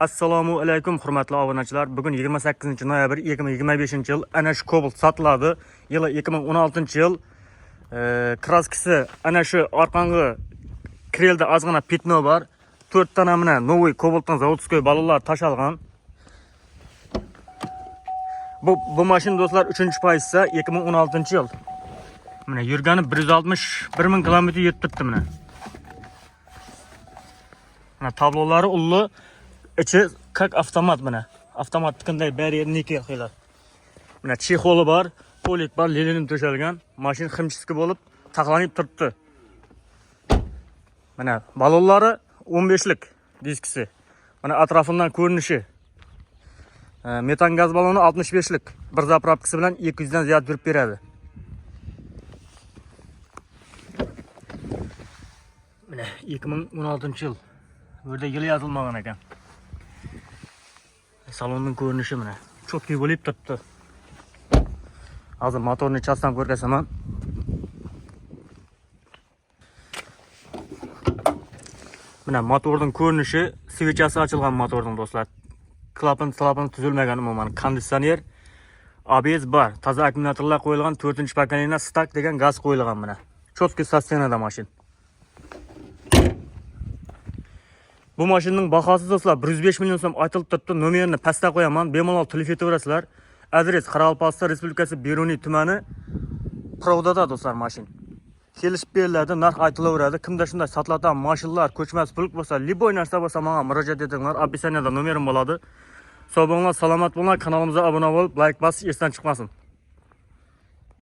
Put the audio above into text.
Assalomu alaykum hurmatli obunachilar. Bugun 28-noyabr 2025-yil. Ana shu Cobalt sotiladi. Yili 2016-yil. Kraskasi ana shu orqangi krelda ozgina petno bor. 4 dona mana novoy Cobaltdan zavodskoy balonlar tashalgan. Bu mashina do'stlar 3-pozisiya 2016-yil. Mana yurgani 161 ming kilometr yetibdi mana. Mana tablolari ulli. İçi как avtomat mana. Avtomat qanday bari nikel qilar. Mana chexoli bor, polik bor, lelenin to'shalgan. Mashina ximchiski bo'lib saqlanib turibdi. Mana balonlari 15lik diskisi. Mana atrofidan ko'rinishi. Metan gaz baloni 65lik. Bir zapravkasi bilan 200 dan ziyod yurib beradi. Mana 2016-yil. Bu yerda yil yozilmagan ekan. Salonning ko'rinishi mana. Cho'tki bo'lib turibdi. Hozir motorni chastam ko'rgasaman. Mana motorning ko'rinishi, svechasi ochilgan motorning do'stlar. Klapan tuzilmagan umuman. Konditsioner, ABS bor. Toza akkumulyatorlar qo'yilgan, 4-pakaniya stak degan gaz qo'yilgan mana. Cho'tki stasionada mashina. Bu maşının bahası do'stlar 105 milyon so'm aytilib turibdi. Nomerini pastda qo'yaman. Bemalol telefon etaverasizlar. Adres Qoraqalpog'iston Respublikasi Beruniy tumani Pravdada do'stlar mashina. Kelishib beriladi, narx aytilaveradi. Kimda shunday sotiladigan mashinalar, ko'chmas pulk bo'lsa, liboy narsa bo'lsa menga murojaat etinglar. Opisiyaniyada nomerim bo'ladi. Sog' bo'linglar, salomat bo'linglar. Kanalimizga obuna bo'lib, like bosish esdan chiqmasin.